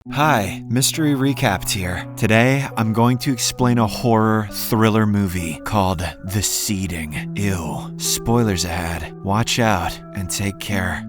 Hi, Mystery Recapped here. Today, I'm going to explain a horror thriller movie called The Seeding. Ew. Spoilers ahead. Watch out and take care.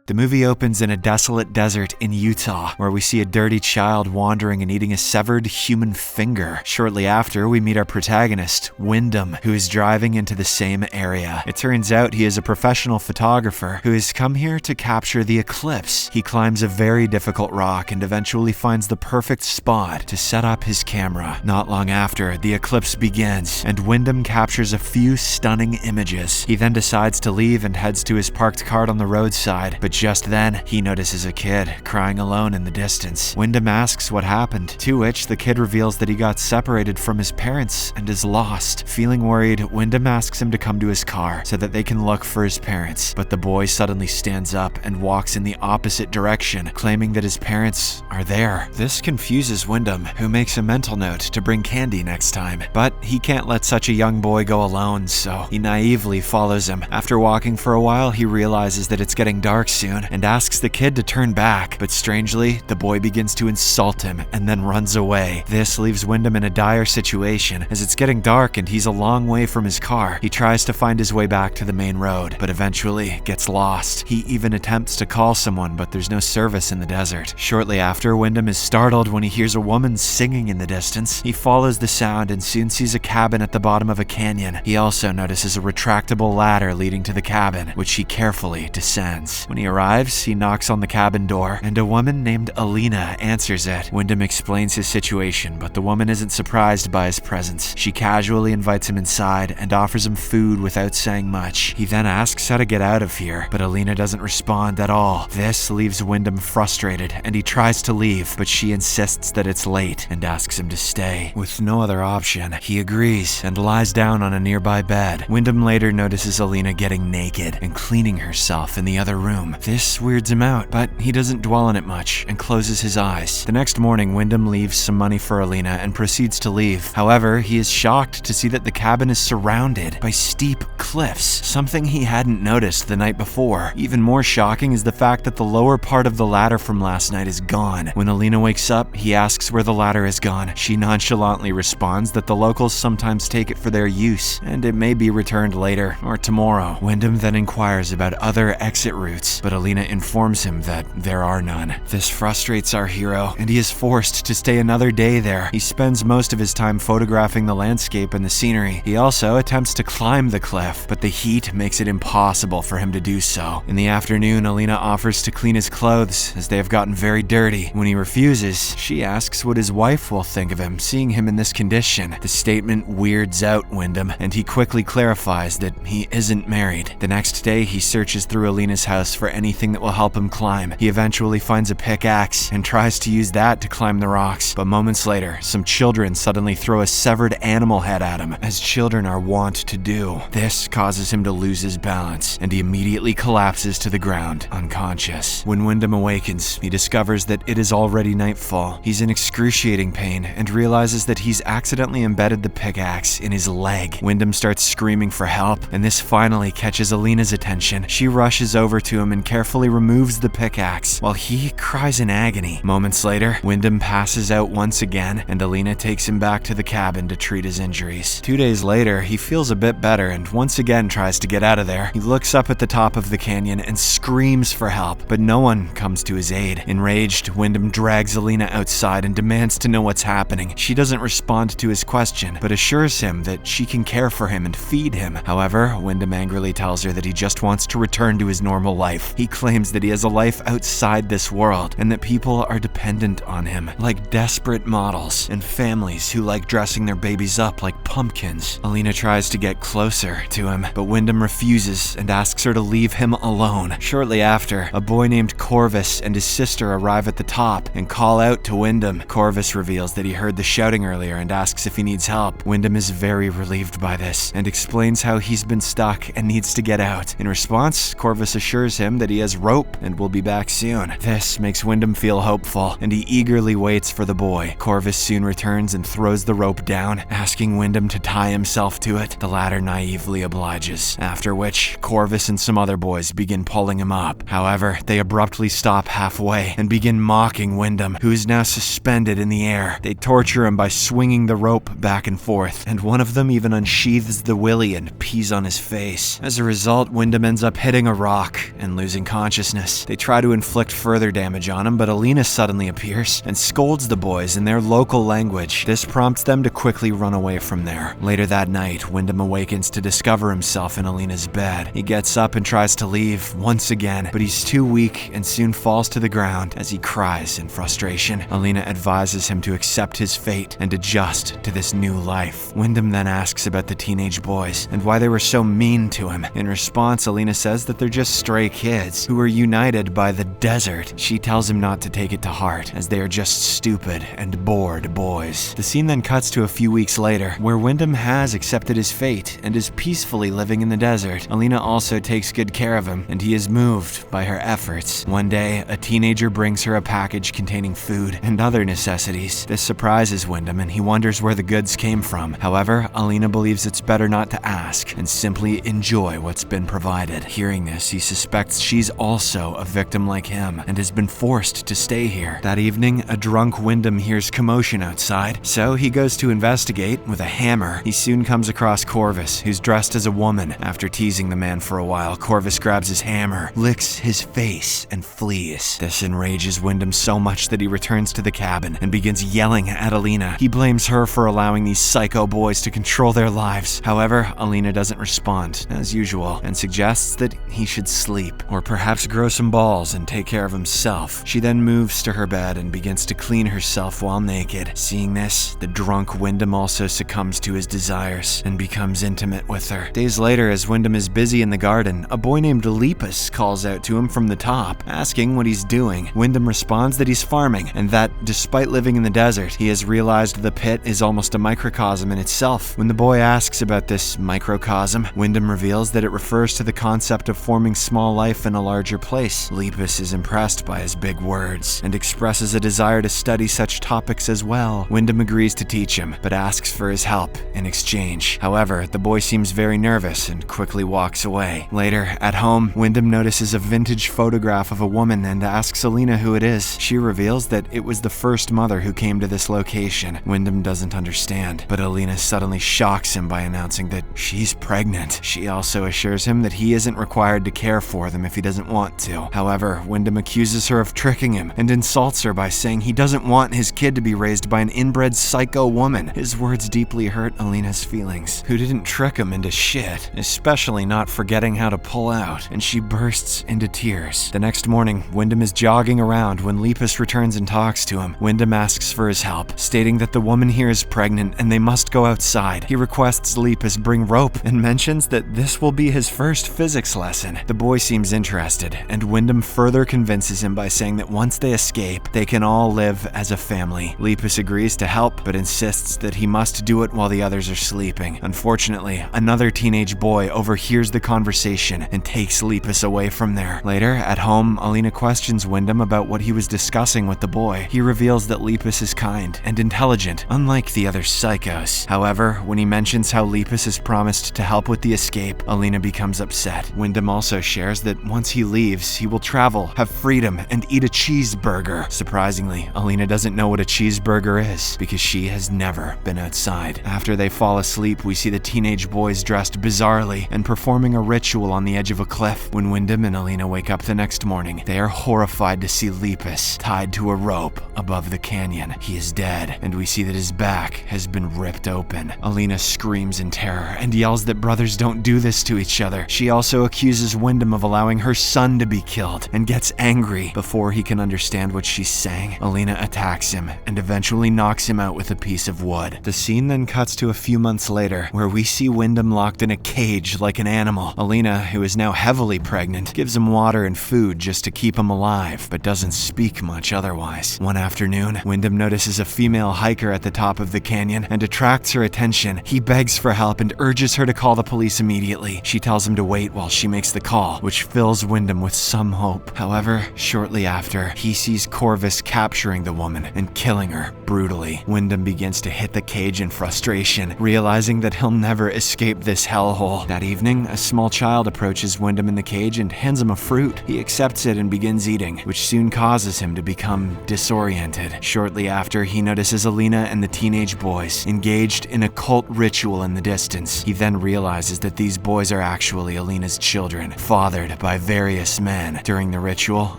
The movie opens in a desolate desert in Utah, where we see a dirty child wandering and eating a severed human finger. Shortly after, we meet our protagonist, Wyndham, who is driving into the same area. It turns out he is a professional photographer who has come here to capture the eclipse. He climbs a very difficult rock and eventually finds the perfect spot to set up his camera. Not long after, the eclipse begins, and Wyndham captures a few stunning images. He then decides to leave and heads to his parked car on the roadside, but just then, he notices a kid crying alone in the distance. Wyndham asks what happened, to which the kid reveals that he got separated from his parents and is lost. Feeling worried, Wyndham asks him to come to his car so that they can look for his parents, but the boy suddenly stands up and walks in the opposite direction, claiming that his parents are there. This confuses Wyndham, who makes a mental note to bring candy next time, but he can't let such a young boy go alone, so he naively follows him. After walking for a while, he realizes that it's getting dark soon and asks the kid to turn back, but strangely, the boy begins to insult him and then runs away. This leaves Wyndham in a dire situation, as it's getting dark and he's a long way from his car. He tries to find his way back to the main road, but eventually gets lost. He even attempts to call someone, but there's no service in the desert. Shortly after, Wyndham is startled when he hears a woman singing in the distance. He follows the sound and soon sees a cabin at the bottom of a canyon. He also notices a retractable ladder leading to the cabin, which he carefully descends. When he arrives, he knocks on the cabin door, and a woman named Alina answers it. Wyndham explains his situation, but the woman isn't surprised by his presence. She casually invites him inside and offers him food without saying much. He then asks how to get out of here, but Alina doesn't respond at all. This leaves Wyndham frustrated, and he tries to leave, but she insists that it's late and asks him to stay. With no other option, he agrees and lies down on a nearby bed. Wyndham later notices Alina getting naked and cleaning herself in the other room. This weirds him out, but he doesn't dwell on it much and closes his eyes. The next morning, Wyndham leaves some money for Alina and proceeds to leave. However, he is shocked to see that the cabin is surrounded by steep cliffs, something he hadn't noticed the night before. Even more shocking is the fact that the lower part of the ladder from last night is gone. When Alina wakes up, he asks where the ladder has gone. She nonchalantly responds that the locals sometimes take it for their use, and it may be returned later or tomorrow. Wyndham then inquires about other exit routes, but Alina informs him that there are none. This frustrates our hero, and he is forced to stay another day there. He spends most of his time photographing the landscape and the scenery. He also attempts to climb the cliff, but the heat makes it impossible for him to do so. In the afternoon, Alina offers to clean his clothes, as they have gotten very dirty. When he refuses, she asks what his wife will think of him seeing him in this condition. The statement weirds out Wyndham, and he quickly clarifies that he isn't married. The next day, he searches through Alina's house for anything that will help him climb. He eventually finds a pickaxe and tries to use that to climb the rocks, but moments later, some children suddenly throw a severed animal head at him, as children are wont to do. This causes him to lose his balance, and he immediately collapses to the ground, unconscious. When Wyndham awakens, he discovers that it is already nightfall. He's in excruciating pain and realizes that he's accidentally embedded the pickaxe in his leg. Wyndham starts screaming for help, and this finally catches Alina's attention. She rushes over to him and carefully removes the pickaxe, while he cries in agony. Moments later, Wyndham passes out once again, and Alina takes him back to the cabin to treat his injuries. 2 days later, he feels a bit better and once again tries to get out of there. He looks up at the top of the canyon and screams for help, but no one comes to his aid. Enraged, Wyndham drags Alina outside and demands to know what's happening. She doesn't respond to his question, but assures him that she can care for him and feed him. However, Wyndham angrily tells her that he just wants to return to his normal life. He claims that he has a life outside this world and that people are dependent on him, like desperate models and families who like dressing their babies up like pumpkins. Alina tries to get closer to him, but Wyndham refuses and asks her to leave him alone. Shortly after, a boy named Corvus and his sister arrive at the top and call out to Wyndham. Corvus reveals that he heard the shouting earlier and asks if he needs help. Wyndham is very relieved by this and explains how he's been stuck and needs to get out. In response, Corvus assures him that that he has rope and will be back soon. This makes Wyndham feel hopeful, and he eagerly waits for the boy. Corvus soon returns and throws the rope down, asking Wyndham to tie himself to it. The latter naively obliges, after which Corvus and some other boys begin pulling him up. However, they abruptly stop halfway and begin mocking Wyndham, who is now suspended in the air. They torture him by swinging the rope back and forth, and one of them even unsheathes the willy and pees on his face. As a result, Wyndham ends up hitting a rock and losing consciousness. They try to inflict further damage on him, but Alina suddenly appears and scolds the boys in their local language. This prompts them to quickly run away from there. Later that night, Wyndham awakens to discover himself in Alina's bed. He gets up and tries to leave once again, but he's too weak and soon falls to the ground as he cries in frustration. Alina advises him to accept his fate and adjust to this new life. Wyndham then asks about the teenage boys and why they were so mean to him. In response, Alina says that they're just stray kids who were united by the desert. She tells him not to take it to heart, as they are just stupid and bored boys. The scene then cuts to a few weeks later, where Wyndham has accepted his fate and is peacefully living in the desert. Alina also takes good care of him, and he is moved by her efforts. One day, a teenager brings her a package containing food and other necessities. This surprises Wyndham, and he wonders where the goods came from. However, Alina believes it's better not to ask and simply enjoy what's been provided. Hearing this, he suspects she's also a victim like him and has been forced to stay here. That evening, a drunk Wyndham hears commotion outside, so he goes to investigate with a hammer. He soon comes across Corvus, who's dressed as a woman. After teasing the man for a while, Corvus grabs his hammer, licks his face, and flees. This enrages Wyndham so much that he returns to the cabin and begins yelling at Alina. He blames her for allowing these psycho boys to control their lives. However, Alina doesn't respond, as usual, and suggests that he should sleep, or perhaps grow some balls and take care of himself. She then moves to her bed and begins to clean herself while naked. Seeing this, the drunk Wyndham also succumbs to his desires and becomes intimate with her. Days later, as Wyndham is busy in the garden, a boy named Lepus calls out to him from the top, asking what he's doing. Wyndham responds that he's farming, and that despite living in the desert, he has realized the pit is almost a microcosm in itself. When the boy asks about this microcosm, Wyndham reveals that it refers to the concept of forming small life in a larger place. Lepus is impressed by his big words and expresses a desire to study such topics as well. Wyndham agrees to teach him, but asks for his help in exchange. However, the boy seems very nervous and quickly walks away. Later, at home, Wyndham notices a vintage photograph of a woman and asks Alina who it is. She reveals that it was the first mother who came to this location. Wyndham doesn't understand, but Alina suddenly shocks him by announcing that she's pregnant. She also assures him that he isn't required to care for them if he doesn't want to. However, Wyndham accuses her of tricking him and insults her by saying he doesn't want his kid to be raised by an inbred psycho woman. His words deeply hurt Alina's feelings, who didn't trick him into shit, especially not forgetting how to pull out, and she bursts into tears. The next morning, Wyndham is jogging around when Lepus returns and talks to him. Wyndham asks for his help, stating that the woman here is pregnant and they must go outside. He requests Lepus bring rope and mentions that this will be his first physics lesson. The boy seems interested, and Wyndham further convinces him by saying that once they escape, they can all live as a family. Lepus agrees to help, but insists that he must do it while the others are sleeping. Unfortunately, another teenage boy overhears the conversation and takes Lepus away from there. Later, at home, Alina questions Wyndham about what he was discussing with the boy. He reveals that Lepus is kind and intelligent, unlike the other psychos. However, when he mentions how Lepus has promised to help with the escape, Alina becomes upset. Wyndham also shares that once he leaves, he will travel, have freedom, and eat a cheeseburger. Surprisingly, Alina doesn't know what a cheeseburger is because she has never been outside. After they fall asleep, we see the teenage boys dressed bizarrely and performing a ritual on the edge of a cliff. When Wyndham and Alina wake up the next morning, they are horrified to see Lepus tied to a rope above the canyon. He is dead, and we see that his back has been ripped open. Alina screams in terror and yells that brothers don't do this to each other. She also accuses Wyndham of allowing her son to be killed and gets angry before he can understand what she's saying. Alina attacks him and eventually knocks him out with a piece of wood. The scene then cuts to a few months later, where we see Wyndham locked in a cage like an animal. Alina, who is now heavily pregnant, gives him water and food just to keep him alive, but doesn't speak much otherwise. One afternoon, Wyndham notices a female hiker at the top of the canyon and attracts her attention. He begs for help and urges her to call the police immediately. She tells him to wait while she makes the call, which fills fills Wyndham with some hope. However, shortly after, he sees Corvus capturing the woman and killing her brutally. Wyndham begins to hit the cage in frustration, realizing that he'll never escape this hellhole. That evening, a small child approaches Wyndham in the cage and hands him a fruit. He accepts it and begins eating, which soon causes him to become disoriented. Shortly after, he notices Alina and the teenage boys engaged in a cult ritual in the distance. He then realizes that these boys are actually Alina's children, fathered by various men. During the ritual,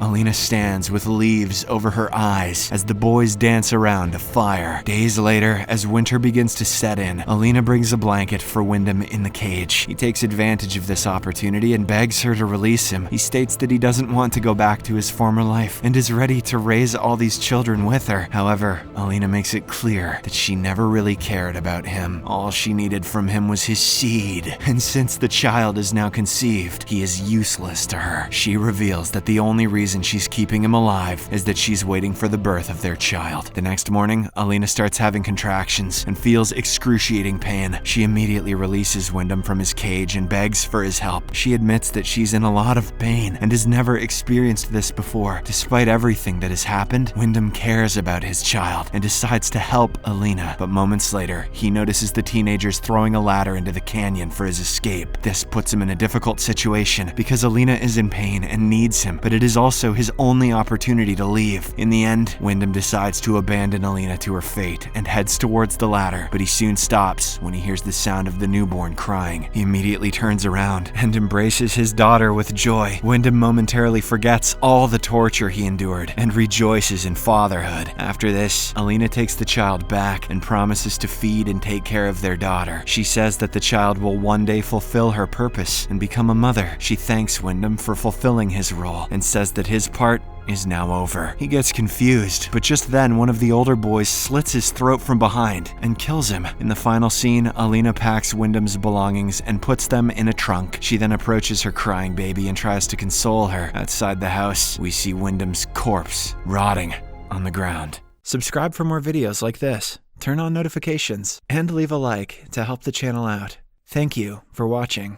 Alina stands with leaves over her eyes as the boys dance around a fire. Days later, as winter begins to set in, Alina brings a blanket for Wyndham in the cage. He takes advantage of this opportunity and begs her to release him. He states that he doesn't want to go back to his former life and is ready to raise all these children with her. However, Alina makes it clear that she never really cared about him. All she needed from him was his seed, and since the child is now conceived, he is useless to her. She reveals that the only reason she's keeping him alive is that she's waiting for the birth of their child. The next morning, Alina starts having contractions and feels excruciating pain. She immediately releases Wyndham from his cage and begs for his help. She admits that she's in a lot of pain and has never experienced this before. Despite everything that has happened, Wyndham cares about his child and decides to help Alina. But moments later, he notices the teenagers throwing a ladder into the canyon for his escape. This puts him in a difficult situation because Alina is in pain and needs him, but it is also his only opportunity to leave. In the end, Wyndham decides to abandon Alina to her fate and heads towards the ladder, but he soon stops when he hears the sound of the newborn crying. He immediately turns around and embraces his daughter with joy. Wyndham momentarily forgets all the torture he endured and rejoices in fatherhood. After this, Alina takes the child back and promises to feed and take care of their daughter. She says that the child will one day fulfill her purpose and become a mother. She thanks Wyndham for fulfilling his role and says that his part is now over. He gets confused, but just then one of the older boys slits his throat from behind and kills him. In the final scene, Alina packs Wyndham's belongings and puts them in a trunk. She then approaches her crying baby and tries to console her. Outside the house, we see Wyndham's corpse rotting on the ground. Subscribe for more videos like this, turn on notifications, and leave a like to help the channel out. Thank you for watching.